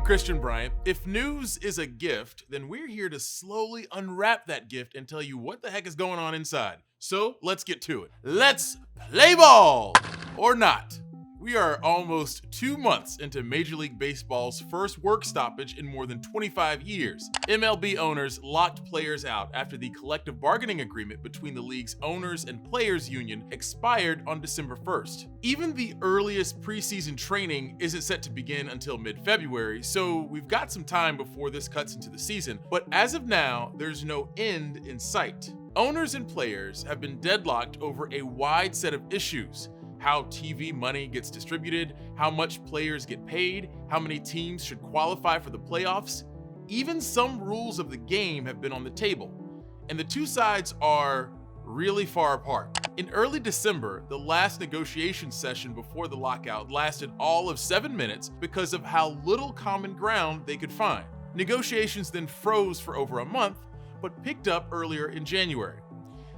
Christian Bryant. If news is a gift, then we're here to slowly unwrap that gift and tell you what the heck is going on inside. So let's get to it. Let's play ball! Or not. We are almost 2 months into Major League Baseball's first work stoppage in more than 25 years. MLB owners locked players out after the collective bargaining agreement between the league's owners and players union expired on December 1st. Even the earliest preseason training isn't set to begin until mid-February, so we've got some time before this cuts into the season, but as of now, there's no end in sight. Owners and players have been deadlocked over a wide set of issues: how TV money gets distributed, how much players get paid, how many teams should qualify for the playoffs. Even some rules of the game have been on the table, and the two sides are really far apart. In early December, the last negotiation session before the lockout lasted all of 7 minutes because of how little common ground they could find. Negotiations then froze for over a month, but picked up earlier in January.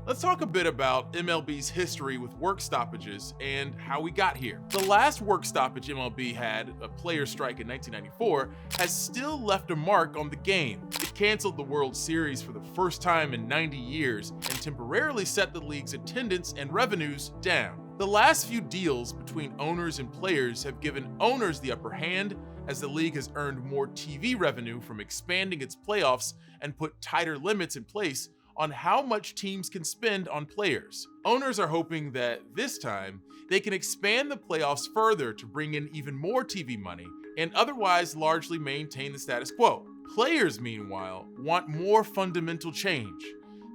Let's talk a bit about MLB's history with work stoppages and how we got here. The last work stoppage MLB had, a players' strike in 1994, has still left a mark on the game. It canceled the World Series for the first time in 90 years and temporarily set the league's attendance and revenues down. The last few deals between owners and players have given owners the upper hand, as the league has earned more TV revenue from expanding its playoffs and put tighter limits in place on how much teams can spend on players. Owners are hoping that this time they can expand the playoffs further to bring in even more TV money and otherwise largely maintain the status quo. Players, meanwhile, want more fundamental change.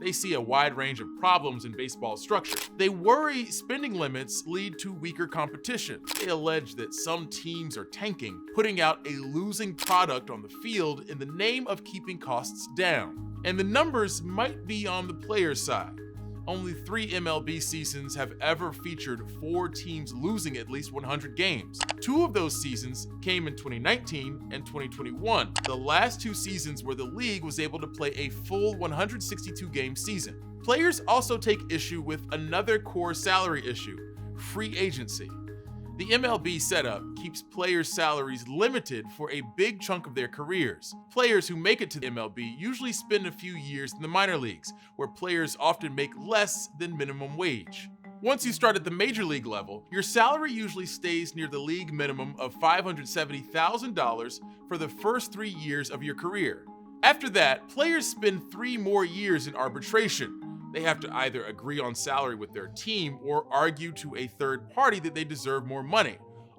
They see a wide range of problems in baseball structure. They worry spending limits lead to weaker competition. They allege that some teams are tanking, putting out a losing product on the field in the name of keeping costs down. And the numbers might be on the players' side. Only 3 MLB seasons have ever featured 4 teams losing at least 100 games. 2 of those seasons came in 2019 and 2021, the last 2 seasons where the league was able to play a full 162-game season. Players also take issue with another core salary issue: free agency. The MLB setup keeps players' salaries limited for a big chunk of their careers. Players who make it to the MLB usually spend a few years in the minor leagues, where players often make less than minimum wage. Once you start at the major league level, your salary usually stays near the league minimum of $570,000 for the first 3 years of your career. After that, players spend 3 more years in arbitration. They have to either agree on salary with their team or argue to a third party that they deserve more money,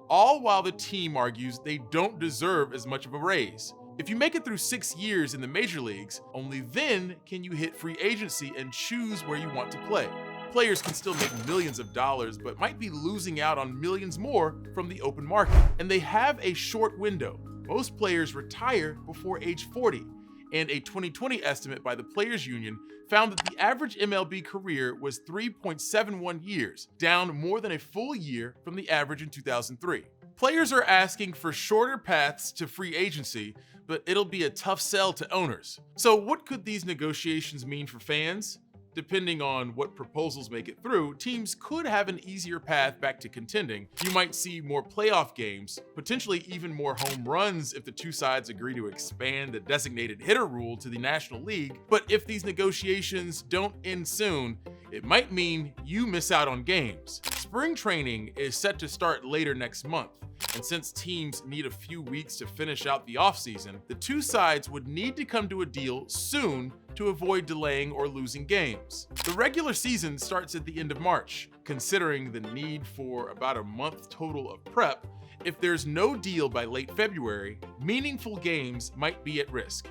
all while the team argues they don't deserve as much of a raise. If you make it through 6 years in the major leagues, only then can you hit free agency and choose where you want to play. Players can still make millions of dollars, but might be losing out on millions more from the open market. And they have a short window. Most players retire before age 40. And a 2020 estimate by the Players Union found that the average MLB career was 3.71 years, down more than a full year from the average in 2003. Players are asking for shorter paths to free agency, but it'll be a tough sell to owners. So what could these negotiations mean for fans? Depending on what proposals make it through, teams could have an easier path back to contending. You might see more playoff games, potentially even more home runs if the two sides agree to expand the designated hitter rule to the National League. But if these negotiations don't end soon, it might mean you miss out on games. Spring training is set to start later next month, and since teams need a few weeks to finish out the offseason, the two sides would need to come to a deal soon to avoid delaying or losing games. The regular season starts at the end of March. Considering the need for about a month total of prep, if there's no deal by late February, meaningful games might be at risk.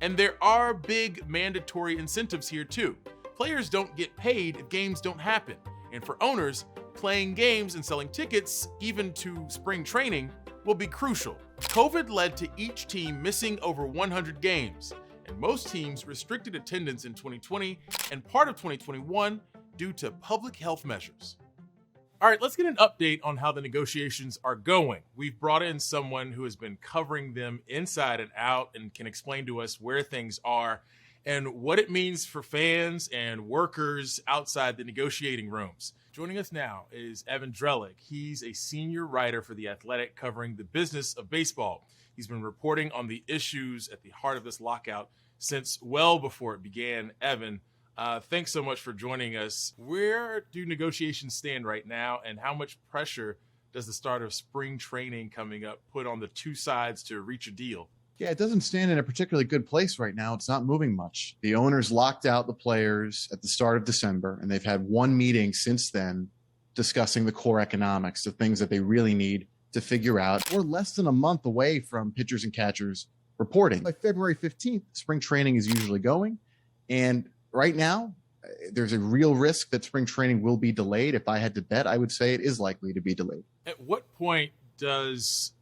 And there are big mandatory incentives here too. Players don't get paid if games don't happen, and for owners, playing games and selling tickets, even to spring training, will be crucial. COVID led to each team missing over 100 games, and most teams restricted attendance in 2020 and part of 2021 due to public health measures. All right, let's get an update on how the negotiations are going. We've brought in someone who has been covering them inside and out and can explain to us where things are. and what it means for fans and workers outside the negotiating rooms. Joining us now is Evan Drellick. He's a senior writer for The Athletic covering the business of baseball. He's been reporting on the issues at the heart of this lockout since well before it began. Evan, thanks so much for joining us. Where do negotiations stand right now, and how much pressure does the start of spring training coming up put on the two sides to reach a deal? Yeah, it doesn't stand in a particularly good place right now. It's not moving much. The owners locked out the players at the start of December, and they've had one meeting since then discussing the core economics, the things that they really need to figure out. We're less than a month away from pitchers and catchers reporting. By February 15th, spring training is usually going. And right now, there's a real risk that spring training will be delayed. If I had to bet, I would say it is likely to be delayed. At what point does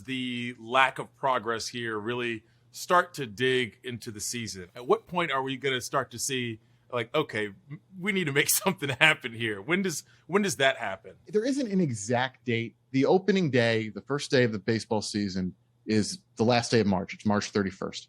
the lack of progress here really start to dig into the season? At what point are we going to start to see, like, okay, we need to make something happen here? When does that happen? There isn't an exact date. The opening day, the first day of the baseball season, is the last day of March. It's March 31st.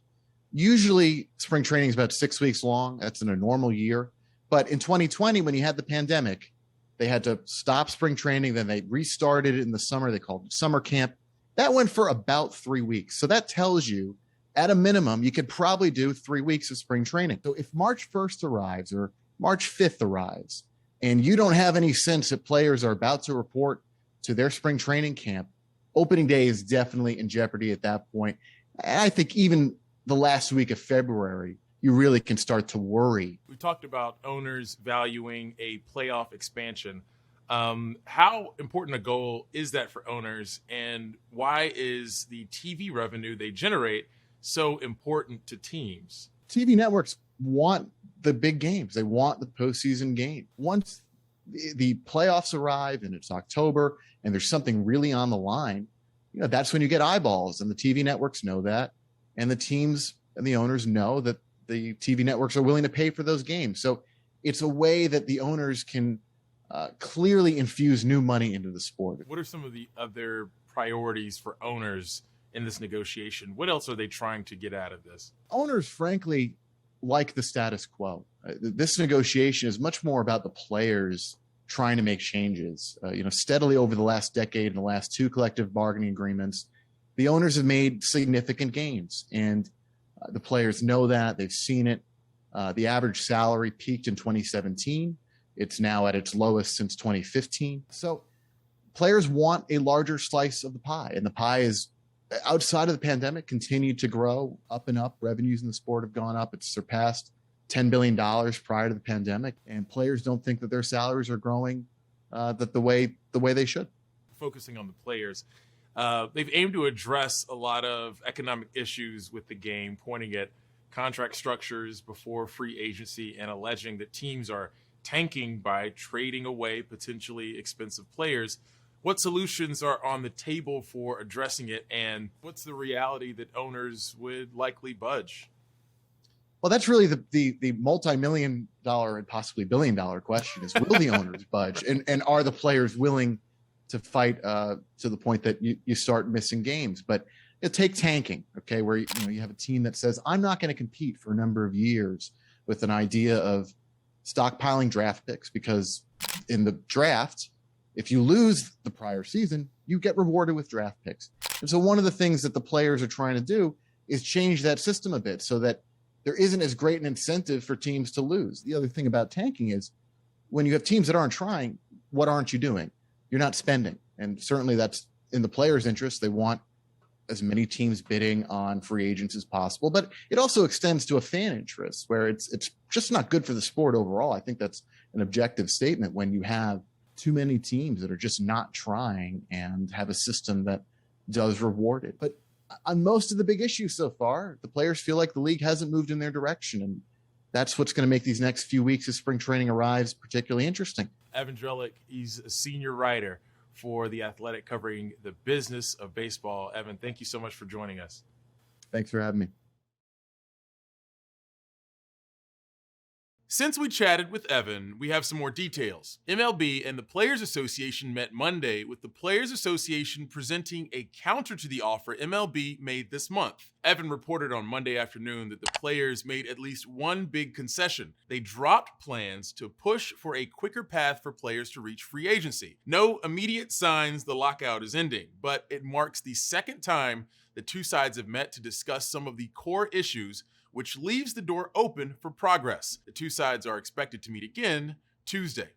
Usually spring training is about 6 weeks long. That's in a normal year. But in 2020, when you had the pandemic, they had to stop spring training. Then they restarted it in the summer. They called it summer camp. That went for about 3 weeks. So that tells you, at a minimum, you could probably do 3 weeks of spring training. So if March 1st arrives or March 5th arrives, and you don't have any sense that players are about to report to their spring training camp, opening day is definitely in jeopardy at that point. And I think even the last week of February, you really can start to worry. We talked about owners valuing a playoff expansion. How important a goal is that for owners, and why is the TV revenue they generate so important to teams? TV networks want the big games. They want the postseason game. Once the playoffs arrive and it's October and there's something really on the line, that's when you get eyeballs, and the TV networks know that. And the teams and the owners know that the TV networks are willing to pay for those games. So it's a way that the owners can clearly infuse new money into the sport. What are some of the other priorities for owners in this negotiation? What else are they trying to get out of this? Owners, frankly, like the status quo. This negotiation is much more about the players trying to make changes. Steadily over the last decade and the last two collective bargaining agreements, the owners have made significant gains, and the players know that. They've seen it. The average salary peaked in 2017. It's now at its lowest since 2015. So players want a larger slice of the pie, and the pie is, outside of the pandemic, continued to grow up and up. Revenues in the sport have gone up. It's surpassed $10 billion prior to the pandemic, and players don't think that their salaries are growing the way they should. Focusing on the players, they've aimed to address a lot of economic issues with the game, pointing at contract structures before free agency and alleging that teams are tanking by trading away potentially expensive players. What solutions are on the table for addressing it, and what's the reality that owners would likely budge? Well, that's really the multi-million-dollar and possibly billion-dollar question: is will the owners budge, and are the players willing to fight to the point that you start missing games? But take tanking, okay, where you have a team that says, I'm not going to compete for a number of years, with an idea of stockpiling draft picks, because in the draft, if you lose the prior season, you get rewarded with draft picks. And so one of the things that the players are trying to do is change that system a bit so that there isn't as great an incentive for teams to lose. The other thing about tanking is, when you have teams that aren't trying, what aren't you doing? You're not spending. And certainly that's in the players' interest. They want as many teams bidding on free agents as possible, but it also extends to a fan interest, where it's just not good for the sport overall. I think that's an objective statement when you have too many teams that are just not trying and have a system that does reward it. But on most of the big issues so far, the players feel like the league hasn't moved in their direction, and that's what's going to make these next few weeks as spring training arrives particularly interesting. Evan Drellick, he's a senior writer for The Athletic covering the business of baseball. Evan, thank you so much for joining us. Thanks for having me. Since we chatted with Evan, we have some more details. MLB and the Players Association met Monday, with the Players Association presenting a counter to the offer MLB made this month. Evan reported on Monday afternoon that the players made at least one big concession. They dropped plans to push for a quicker path for players to reach free agency. No immediate signs the lockout is ending, but it marks the second time the two sides have met to discuss some of the core issues, which leaves the door open for progress. The two sides are expected to meet again Tuesday.